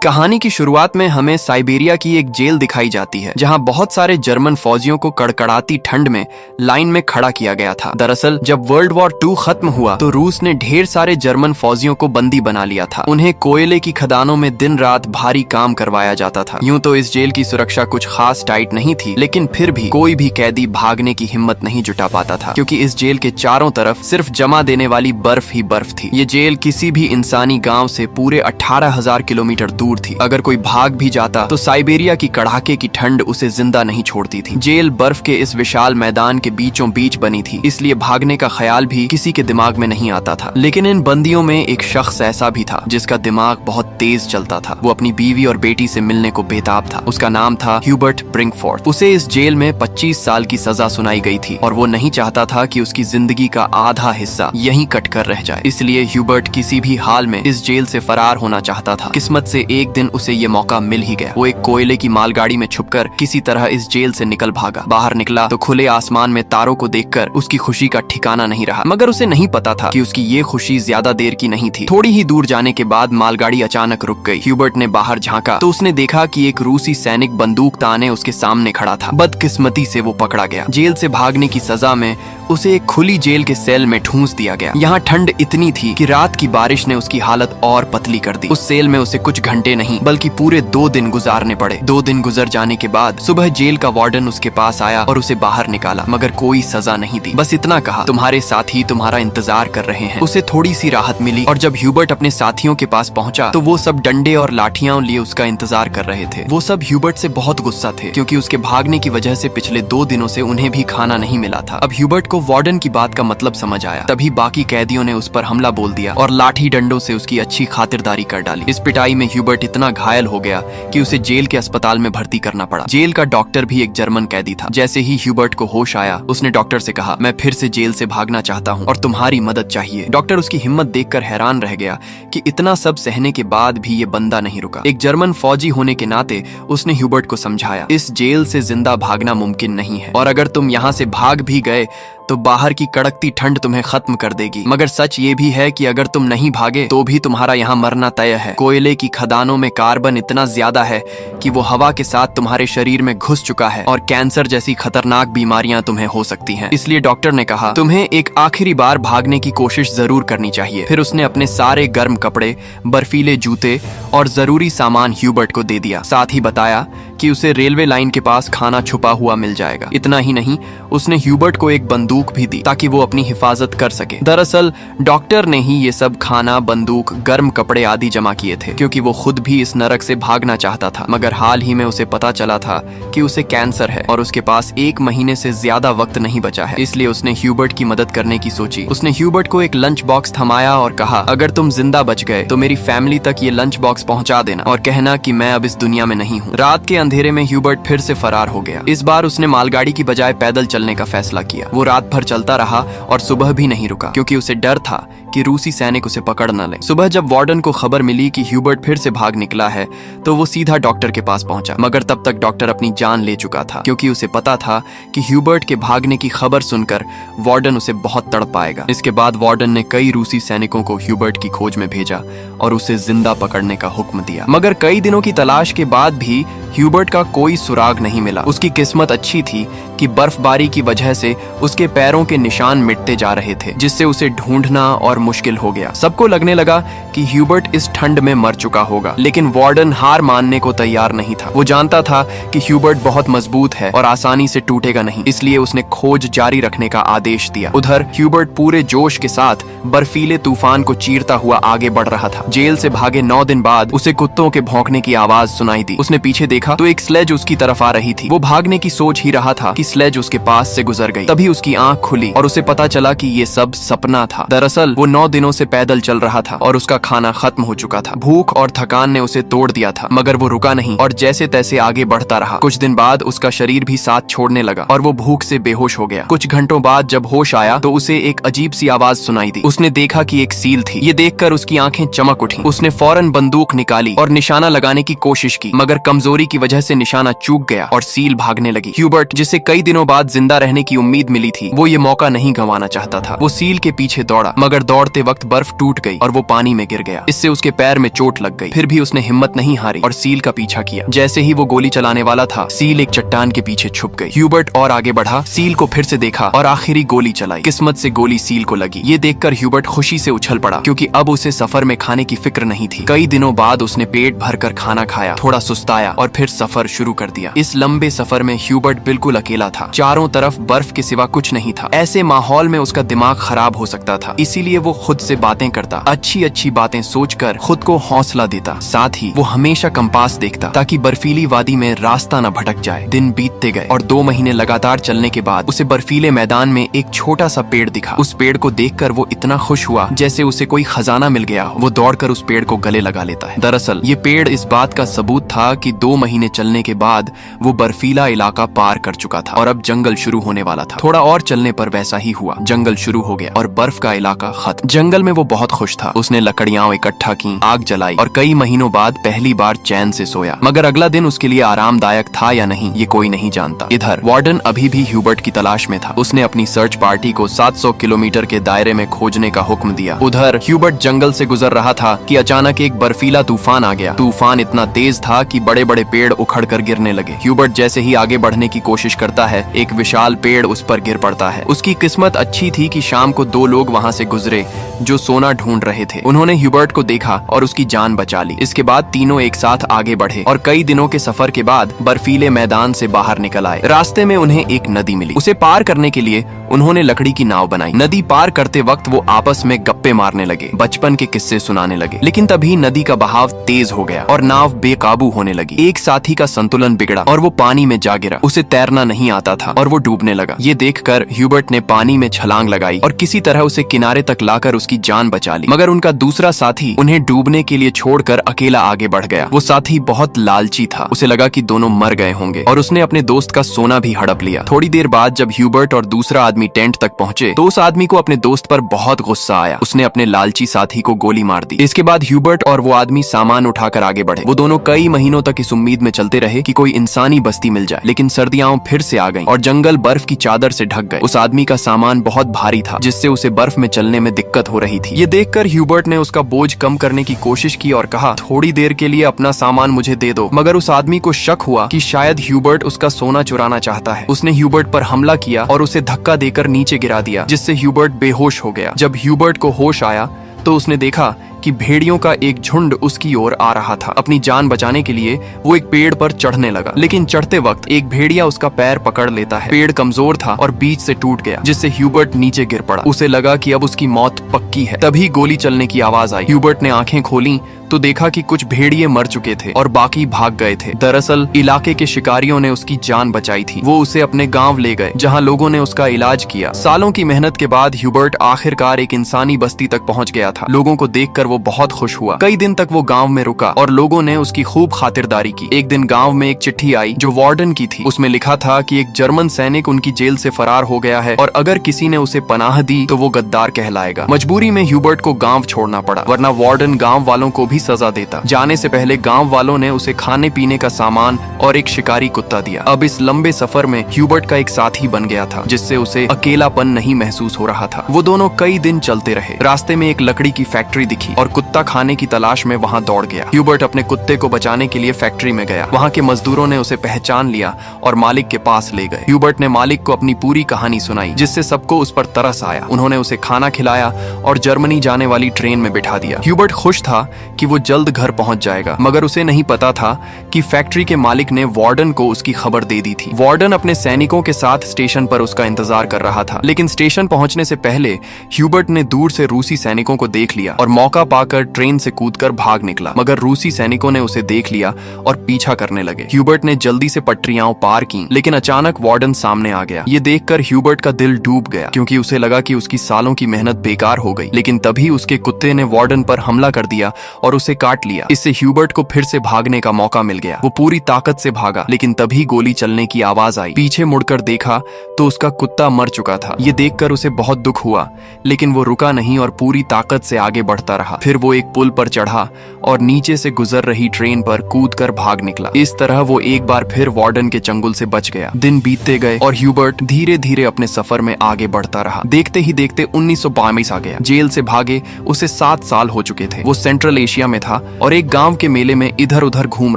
कहानी की शुरुआत में हमें साइबेरिया की एक जेल दिखाई जाती है जहां बहुत सारे जर्मन फौजियों को कड़कड़ाती ठंड में लाइन में खड़ा किया गया था। दरअसल जब वर्ल्ड वॉर 2 खत्म हुआ तो रूस ने ढेर सारे जर्मन फौजियों को बंदी बना लिया था। उन्हें कोयले की खदानों में दिन रात भारी काम करवाया जाता था। यूं तो इस जेल की सुरक्षा कुछ खास टाइट नहीं थी, लेकिन फिर भी कोई भी कैदी भागने की हिम्मत नहीं जुटा पाता था, क्योंकि इस जेल के चारों तरफ सिर्फ जमा देने वाली बर्फ ही बर्फ थी। ये जेल किसी भी इंसानी गाँव से पूरे 18,000 किलोमीटर दूर थी। अगर कोई भाग भी जाता तो साइबेरिया की कड़ाके की ठंड उसे जिंदा नहीं छोड़ती थी। जेल बर्फ के इस विशाल मैदान के बीचों बीच बनी थी, इसलिए भागने का ख्याल भी किसी के दिमाग में नहीं आता था। लेकिन इन बंदियों में एक शख्स ऐसा भी था जिसका दिमाग बहुत तेज चलता था। वो अपनी बीवी और बेटी से मिलने को बेताब था। उसका नाम था ह्यूबर्ट ब्रिंकफोर्थ। उसे इस जेल में 25 साल की सजा सुनाई गई थी और वो नहीं चाहता था कि उसकी जिंदगी का आधा हिस्सा यहीं कट कर रह जाए। इसलिए ह्यूबर्ट किसी भी हाल में इस जेल से फरार होना चाहता था। किस्मत से एक दिन उसे ये मौका मिल ही गया। वो एक कोयले की मालगाड़ी में छुपकर किसी तरह इस जेल से निकल भागा। बाहर निकला तो खुले आसमान में तारों को देखकर उसकी खुशी का ठिकाना नहीं रहा, मगर उसे नहीं पता था कि उसकी ये खुशी ज्यादा देर की नहीं थी। थोड़ी ही दूर जाने के बाद मालगाड़ी अचानक रुक गई। ह्यूबर्ट ने बाहर झांका तो उसने देखा कि एक रूसी सैनिक बंदूक ताने उसके सामने खड़ा था। बदकिस्मती से वो पकड़ा गया। जेल से भागने की सजा में उसे एक खुली जेल के सेल में ठूंस दिया गया। यहाँ ठंड इतनी थी कि रात की बारिश ने उसकी हालत और पतली कर दी। उस सेल में उसे कुछ घंटे नहीं बल्कि पूरे 2 दिन गुजारने पड़े। 2 दिन गुजर जाने के बाद सुबह जेल का वार्डन उसके पास आया और उसे बाहर निकाला, मगर कोई सजा नहीं दी। बस इतना कहा, तुम्हारे साथी तुम्हारा इंतजार कर रहे हैं। उसे थोड़ी सी राहत मिली और जब ह्यूबर्ट अपने साथियों के पास पहुंचा तो वो सब डंडे और लाठियां लिए उसका इंतजार कर रहे थे। वो सब ह्यूबर्ट से बहुत गुस्सा थे, क्योंकि उसके भागने की वजह से पिछले 2 दिनों से उन्हें भी खाना नहीं मिला था। अब ह्यूबर्ट को वार्डन की बात का मतलब समझ आया। तभी बाकी कैदियों ने उस पर हमला बोल दिया और लाठी डंडों से उसकी अच्छी खातिरदारी कर डाली। इस पिटाई में ह्यूबर्ट इतना घायल हो गया कि उसे जेल के अस्पताल में भर्ती करना पड़ा। जेल का डॉक्टर भी एक जर्मन कैदी था। जैसे ही ह्यूबर्ट को होश आया, उसने डॉक्टर से कहा, मैं फिर से जेल से भागना चाहता हूँ और तुम्हारी मदद चाहिए। डॉक्टर उसकी हिम्मत देखकर हैरान रह गया कि इतना सब सहने के बाद भी ये बंदा नहीं रुका। एक जर्मन फौजी होने के नाते उसने ह्यूबर्ट को समझाया, इस जेल से जिंदा भागना मुमकिन नहीं है, और अगर तुम यहाँ से भाग भी गए तो बाहर की कड़कती ठंड तुम्हें खत्म कर देगी। मगर सच ये भी है कि अगर तुम नहीं भागे तो भी तुम्हारा यहाँ मरना तय है। कोयले की खदानों में कार्बन इतना ज्यादा है कि वो हवा के साथ तुम्हारे शरीर में घुस चुका है और कैंसर जैसी खतरनाक बीमारियां तुम्हें हो सकती हैं। इसलिए डॉक्टर ने कहा, तुम्हें एक आखिरी बार भागने की कोशिश जरूर करनी चाहिए। फिर उसने अपने सारे गर्म कपड़े, बर्फीले जूते और जरूरी सामान ह्यूबर्ट को दे दिया। साथ ही बताया कि उसे रेलवे लाइन के पास खाना छुपा हुआ मिल जाएगा। इतना ही नहीं, उसने ह्यूबर्ट को एक बंदूक भी दी ताकि वो अपनी हिफाजत कर सके। दरअसल डॉक्टर ने ही ये सब खाना, बंदूक, गर्म कपड़े आदि जमा किए थे, क्योंकि वो खुद भी इस नरक से भागना चाहता था। मगर हाल ही में उसे पता चला था कि उसे कैंसर है और उसके पास 1 महीने से ज्यादा वक्त नहीं बचा है। इसलिए उसने ह्यूबर्ट की मदद करने की सोची। उसने ह्यूबर्ट को एक लंच बॉक्स थमाया और कहा, अगर तुम जिंदा बच गए तो मेरी फैमिली तक ये लंच बॉक्स पहुंचा देना और कहना कि मैं अब इस दुनिया में नहीं हूँ। रात के अंधेरे में ह्यूबर्ट फिर से फरार हो गया। इस बार उसने मालगाड़ी की बजाय पैदल चलने का फैसला किया। वो रात भर चलता रहा और सुबह भी नहीं रुका, क्योंकि उसे डर था कि रूसी सैनिक उसे पकड़ न लें। सुबह जब वार्डन को खबर मिली कि ह्यूबर्ट फिर से भाग निकला है तो वो सीधा डॉक्टर के पास पहुंचा। मगर तब तक डॉक्टर अपनी जान ले चुका था, क्योंकि उसे पता था कि ह्यूबर्ट के भागने की खबर सुनकर वार्डन उसे बहुत तड़पाएगा। इसके बाद वार्डन ने कई रूसी सैनिकों को ह्यूबर्ट की खोज में भेजा और उसे जिंदा पकड़ने का हुक्म दिया। मगर कई दिनों की तलाश के बाद भी ह्यूबर्ट का कोई सुराग नहीं मिला। उसकी किस्मत अच्छी थी कि बर्फबारी की वजह से उसके पैरों के निशान मिटते जा रहे थे, जिससे उसे ढूंढना और मुश्किल हो गया। सबको लगने लगा कि ह्यूबर्ट इस ठंड में मर चुका होगा, लेकिन वार्डन हार मानने को तैयार नहीं था। वो जानता था कि ह्यूबर्ट बहुत मजबूत है और आसानी से टूटेगा नहीं, इसलिए उसने खोज जारी रखने का आदेश दिया। उधर ह्यूबर्ट पूरे जोश के साथ बर्फीले तूफान को चीरता हुआ आगे बढ़ रहा था। जेल से भागे 9 दिन बाद उसे कुत्तों के भौंकने की आवाज सुनाई दी। उसने पीछे देखा तो एक स्लेज उसकी तरफ आ रही थी। वो भागने की सोच ही रहा था कि स्लेज उसके पास से गुजर गई। तभी उसकी आंख खुली और उसे पता चला कि ये सब सपना था। दरअसल वो 9 दिनों से पैदल चल रहा था और उसका खाना खत्म हो चुका था। भूख और थकान ने उसे तोड़ दिया था, मगर वो रुका नहीं और जैसे तैसे आगे बढ़ता रहा। कुछ दिन बाद उसका शरीर भी साथ छोड़ने लगा और वो भूख से बेहोश हो गया। कुछ घंटों बाद जब होश आया तो उसे एक अजीब सी आवाज सुनाई दी। उसने देखा कि एक सील थी। ये देखकर उसकी आंखें चमक उठी। उसने फौरन बंदूक निकाली और निशाना लगाने की कोशिश की, मगर कमजोरी की वजह से निशाना चूक गया और सील भागने लगी। ह्यूबर्ट, जिसे कई दिनों बाद जिंदा रहने की उम्मीद मिली थी, वो ये मौका नहीं गंवाना चाहता था। वो सील के पीछे दौड़ा, मगर दौड़ते वक्त बर्फ टूट गई और वो पानी में गिर गया। इससे उसके पैर में चोट लग गई। फिर भी उसने हिम्मत नहीं हारी और सील का पीछा किया। जैसे ही वो गोली चलाने वाला था, सील एक चट्टान के पीछे छुप गई। ह्यूबर्ट और आगे बढ़ा, सील को फिर से देखा और आखिरी गोली चलाई। किस्मत से गोली सील को लगी। ये देखकर ह्यूबर्ट खुशी से उछल पड़ा, क्योंकि अब उसे सफर में खाने की फिक्र नहीं थी। कई दिनों बाद उसने पेट भरकर खाना खाया, थोड़ा सुस्ताया और फिर सफर शुरू कर दिया। इस लंबे सफर में ह्यूबर्ट बिल्कुल अकेला था। चारों तरफ बर्फ के सिवा कुछ नहीं था। ऐसे माहौल में उसका दिमाग खराब हो सकता था। इसीलिए वो खुद से बातें करता, अच्छी अच्छी बातें सोचकर खुद को हौसला देता। साथ ही वो हमेशा कंपास देखता, ताकि बर्फीली वादी में रास्ता न भटक जाए। दिन बीतते गए और 2 महीने लगातार चलने के बाद उसे बर्फीले मैदान में एक छोटा सा पेड़ दिखा। उस पेड़ को देखकर वो इतना खुश हुआ जैसे उसे कोई खजाना मिल गया हो। वो दौड़कर उस पेड़ को गले लगा लेता है। दरअसल ये पेड़ इस बात का सबूत था कि 2 महीने चलने के बाद वो बर्फीला इलाका पार कर चुका था और अब जंगल शुरू होने वाला था। थोड़ा और चलने पर वैसा ही हुआ। जंगल शुरू हो गया और बर्फ का इलाका खत्म। जंगल में वो बहुत खुश था। उसने लकड़ियां इकट्ठा की, आग जलाई और कई महीनों बाद पहली बार चैन से सोया। मगर अगला दिन उसके लिए आरामदायक था या नहीं, ये कोई नहीं जानता। इधर वार्डन अभी भी ह्यूबर्ट की तलाश में था। उसने अपनी सर्च पार्टी को 700 किलोमीटर के दायरे में खोजने का हुक्म दिया। उधर ह्यूबर्ट जंगल से गुजर रहा था कि अचानक एक बर्फीला तूफान आ गया। तूफान इतना तेज था कि बड़े बड़े पेड़ उखड़कर गिरने लगे। ह्यूबर्ट जैसे ही आगे बढ़ने की कोशिश करता है, एक विशाल पेड़ उस पर गिर पड़ता है। उसकी किस्मत अच्छी थी कि शाम को 2 लोग वहां से गुजरे जो सोना ढूंढ रहे थे। उन्होंने ह्यूबर्ट को देखा और उसकी जान बचा ली। इसके बाद तीनों एक साथ आगे बढ़े और कई दिनों के सफर के बाद बर्फीले मैदान से बाहर निकल आए। रास्ते में उन्हें एक नदी मिली। उसे पार करने के लिए उन्होंने लकड़ी की नाव बनाई। नदी पार करते वक्त वो आपस में गप्पे मारने लगे, बचपन के किस्से सुनाने लगे। लेकिन तभी नदी का बहाव तेज हो गया और नाव बेकाबू होने लगी। एक साथी का संतुलन बिगड़ा और वो पानी में जा गिरा। उसे तैरना नहीं आता था और वो डूबने लगा। ये देखकर ह्यूबर्ट ने पानी में छलांग लगाई और किसी तरह उसे किनारे तक लाकर उसकी जान बचा ली। मगर उनका दूसरा साथी उन्हें डूबने के लिए छोड़कर अकेला आगे बढ़ गया। वो साथी बहुत लालची था। उसे लगा कि दोनों मर गए होंगे और उसने अपने दोस्त का सोना भी हड़प लिया। थोड़ी देर बाद जब ह्यूबर्ट और दूसरा आदमी टेंट तक पहुंचे तो उस आदमी को अपने दोस्त पर बहुत गुस्सा आया। उसने अपने लालची साथी को गोली मार दी। इसके बाद ह्यूबर्ट और वो आदमी सामान उठाकर आगे बढ़े। वो दोनों कई महीनों तक इस उम्मीद में चलते रहे कि कोई इंसानी बस्ती मिल जाए। लेकिन सर्दियां फिर से आ गईं और जंगल बर्फ की चादर से ढक गए। उस आदमी का सामान बहुत भारी था, जिससे उसे बर्फ में चलने में दिक्कत हो रही थी। ये देखकर ह्यूबर्ट ने उसका बोझ कम करने की कोशिश की और कहा, थोड़ी देर के लिए अपना सामान मुझे दे दो। मगर उस आदमी को शक हुआ कि शायद ह्यूबर्ट उसका सोना चुराना चाहता है। उसने ह्यूबर्ट पर हमला किया और उसे धक्का देकर नीचे गिरा दिया, जिससे ह्यूबर्ट बेहोश हो गया। जब ह्यूबर्ट को होश आया तो उसने देखा कि भेड़ियों का एक झुंड उसकी ओर आ रहा था। अपनी जान बचाने के लिए वो एक पेड़ पर चढ़ने लगा, लेकिन चढ़ते वक्त एक भेड़िया उसका पैर पकड़ लेता है। पेड़ कमजोर था और बीच से टूट गया, जिससे ह्यूबर्ट नीचे गिर पड़ा। उसे लगा कि अब उसकी मौत पक्की है। तभी गोली चलने की आवाज आई। ह्यूबर्ट ने आंखें खोली तो देखा कि कुछ भेड़िए मर चुके थे और बाकी भाग गए थे। दरअसल इलाके के शिकारियों ने उसकी जान बचाई थी। वो उसे अपने गांव ले गए, जहां लोगों ने उसका इलाज किया। सालों की मेहनत के बाद ह्यूबर्ट आखिरकार एक इंसानी बस्ती तक पहुंच गया था। लोगों को देखकर वो बहुत खुश हुआ। कई दिन तक वो गांव में रुका और लोगों ने उसकी खूब खातिरदारी की। एक दिन गांव में एक चिट्ठी आई जो वार्डन की थी। उसमें लिखा था कि एक जर्मन सैनिक उनकी जेल से फरार हो गया है और अगर किसी ने उसे पनाह दी तो वो गद्दार कहलाएगा। मजबूरी में ह्यूबर्ट को गांव छोड़ना पड़ा, वरना वार्डन गांव वालों को भी सजा देता। जाने से पहले गांव वालों ने उसे खाने पीने का सामान और एक शिकारी कुत्ता दिया। अब इस लंबे सफर में ह्यूबर्ट का एक साथी बन गया था, जिससे उसे अकेलापन नहीं महसूस हो रहा था। वो दोनों कई दिन चलते रहे। रास्ते में एक लकड़ी की फैक्ट्री दिखी और कुत्ता खाने की तलाश में वहां दौड़ गया। ह्यूबर्ट अपने कुत्ते को बचाने के लिए फैक्ट्री में गया। वहां के मजदूरों ने उसे पहचान लिया और मालिक के पास ले गए। ह्यूबर्ट ने मालिक को अपनी पूरी कहानी सुनाई, जिससे सबको उस पर तरस आया। उन्होंने उसे खाना खिलाया और जर्मनी जाने वाली ट्रेन में बिठा दिया। ह्यूबर्ट खुश था कि वो जल्द घर पहुंच जाएगा, मगर उसे नहीं पता था कि फैक्ट्री के मालिक ने वार्डन को उसकी खबर दे दी थी। वार्डन अपने सैनिकों के साथ स्टेशन पर उसका इंतजार कर रहा था, लेकिन स्टेशन पहुंचने से पहले ह्यूबर्ट ने दूर से रूसी सैनिकों को देख लिया और मौका पाकर ट्रेन से कूदकर भाग निकला। मगर रूसी सैनिकों ने उसे देख लिया और पीछा करने लगे। ह्यूबर्ट ने जल्दी से पटरियां पार की, लेकिन अचानक वार्डन सामने आ गया। ये देखकर ह्यूबर्ट का दिल डूब गया, क्योंकि उसे लगा कि उसकी सालों की मेहनत बेकार हो गई। लेकिन तभी उसके कुत्ते ने वार्डन पर हमला कर दिया और उसे काट लिया। इससे ह्यूबर्ट को फिर से भागने का मौका मिल फैल गया। वो पूरी ताकत से भागा, लेकिन तभी गोली चलने की आवाज आई। पीछे मुड़कर देखा तो उसका कुत्ता मर चुका था। ये देखकर उसे बहुत दुख हुआ, लेकिन वो रुका नहीं और पूरी ताकत से आगे बढ़ता रहा। फिर वो एक पुल पर चढ़ा और नीचे से गुजर रही ट्रेन पर कूदकर भाग निकला। इस तरह वो एक बार फिर वार्डन के चंगुल से बच गया। दिन बीतते गए और ह्यूबर्ट धीरे धीरे अपने सफर में आगे बढ़ता रहा। देखते ही देखते 1922 आ गया। जेल से भागे उसे 7 साल हो चुके थे। वो सेंट्रल एशिया में था और एक गांव के मेले में इधर उधर घूम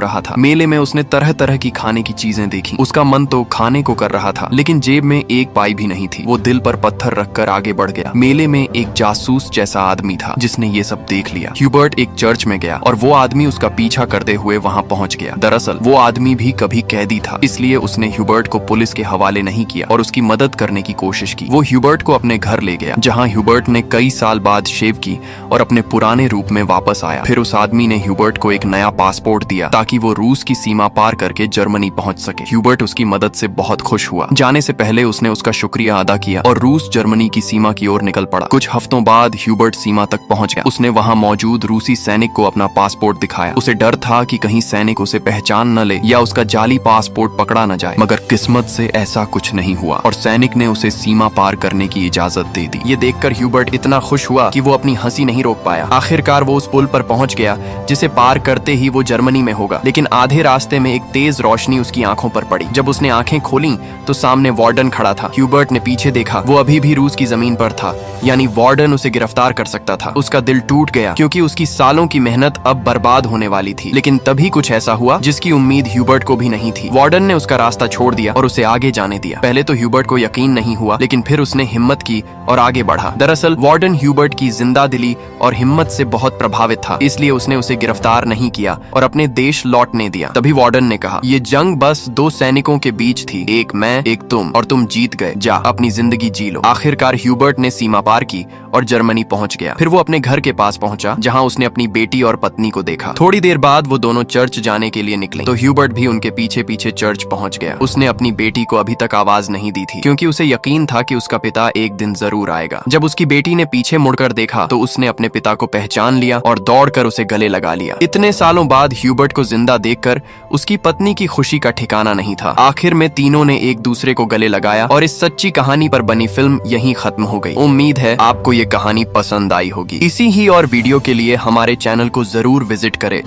रहा था। मेले में उसने तरह तरह की खाने की चीजें देखी। उसका मन तो खाने को कर रहा था, लेकिन जेब में एक पाई भी नहीं थी। वो दिल पर पत्थर रखकर आगे बढ़ गया। मेले में एक जासूस जैसा आदमी था जिसने ये सब देख लिया। ह्यूबर्ट एक चर्च में गया और वो आदमी उसका पीछा करते हुए वहां पहुंच गया। दरअसल वो आदमी भी कभी कैदी था, इसलिए उसने ह्यूबर्ट को पुलिस के हवाले नहीं किया और उसकी मदद करने की कोशिश की। वो ह्यूबर्ट को अपने घर ले गया, जहां ह्यूबर्ट ने कई साल बाद शेव की और अपने पुराने रूप में वापस आया। फिर उस आदमी ने ह्यूबर्ट को एक नया पासपोर्ट दिया ताकि वो रूस की सीमा पार करके जर्मनी पहुंच सके। ह्यूबर्ट उसकी मदद से बहुत खुश हुआ। जाने से पहले उसने उसका शुक्रिया अदा किया और रूस जर्मनी की सीमा की ओर निकल पड़ा। कुछ हफ्तों बाद ह्यूबर्ट सीमा तक पहुंच गया। उसने वहां मौजूद रूसी सैनिक को अपना पासपोर्ट दिखाया। उसे डर था कि कहीं सैनिक उसे पहचान न ले या उसका जाली पासपोर्ट पकड़ा न जाए, मगर किस्मत से ऐसा कुछ नहीं हुआ और सैनिक ने उसे सीमा पार करने की इजाजत दे दी। ये देखकर ह्यूबर्ट इतना खुश हुआ कि वो अपनी हंसी नहीं रोक पाया। आखिरकार वो उस पुल पर पहुंच गया जिसे पार करते ही वो जर्मनी में होगा। लेकिन आधे रास्ते में एक तेज रोशनी उसकी आंखों पर पड़ी। जब उसने आंखें खोली तो सामने वार्डन खड़ा था। ह्यूबर्ट ने पीछे देखा, वो अभी भी रूस की जमीन पर था, यानी वार्डन उसे गिरफ्तार कर सकता था। उसका दिल टूट गया क्योंकि उसकी सालों की मेहनत अब बर्बाद होने वाली थी। लेकिन तभी कुछ ऐसा हुआ जिसकी उम्मीद ह्यूबर्ट को भी नहीं थी। वार्डन ने उसका रास्ता छोड़ दिया और उसे आगे जाने दिया। पहले तो ह्यूबर्ट को यकीन नहीं हुआ, लेकिन फिर उसने हिम्मत की और आगे बढ़ा। दरअसल वार्डन ह्यूबर्ट की जिंदा दिली और हिम्मत से बहुत प्रभावित था, इसलिए उसने उसे गिरफ्तार नहीं किया और अपने देश लौटने दिया। तभी वार्डन ने कहा, ये जंग बस 2 सैनिकों के बीच थी, एक मैं एक तुम, और तुम जीत गए। जा अपनी जिंदगी जी लो। आखिरकार ह्यूबर्ट ने सीमा पार की और जर्मनी पहुंच गया। फिर वो अपने घर के पास पहुंचा, जहां उसने अपनी बेटी और पत्नी को देखा। थोड़ी देर बाद वो दोनों चर्च जाने के लिए निकले तो ह्यूबर्ट भी उनके पीछे पीछे चर्च पहुंच गया। उसने अपनी बेटी को अभी तक आवाज नहीं दी थी, क्योंकि उसे यकीन था कि उसका पिता एक दिन जरूर आएगा। जब उसकी बेटी ने पीछे मुड़कर देखा तो उसने अपने पिता को पहचान लिया और दौड़कर उसे गले लगा लिया। इतने सालों बाद ह्यूबर्ट को जिंदा देखकर उसकी पत्नी की खुशी का ठिकाना नहीं था। आखिर में तीनों ने एक दूसरे को गले लगाया और इस सच्ची कहानी पर बनी फिल्म यहीं खत्म हो गई। उम्मीद है आपको ये कहानी पसंद आई होगी। इसी ही और वीडियो के लिए हमारे चैनल को जरूर विजिट करें।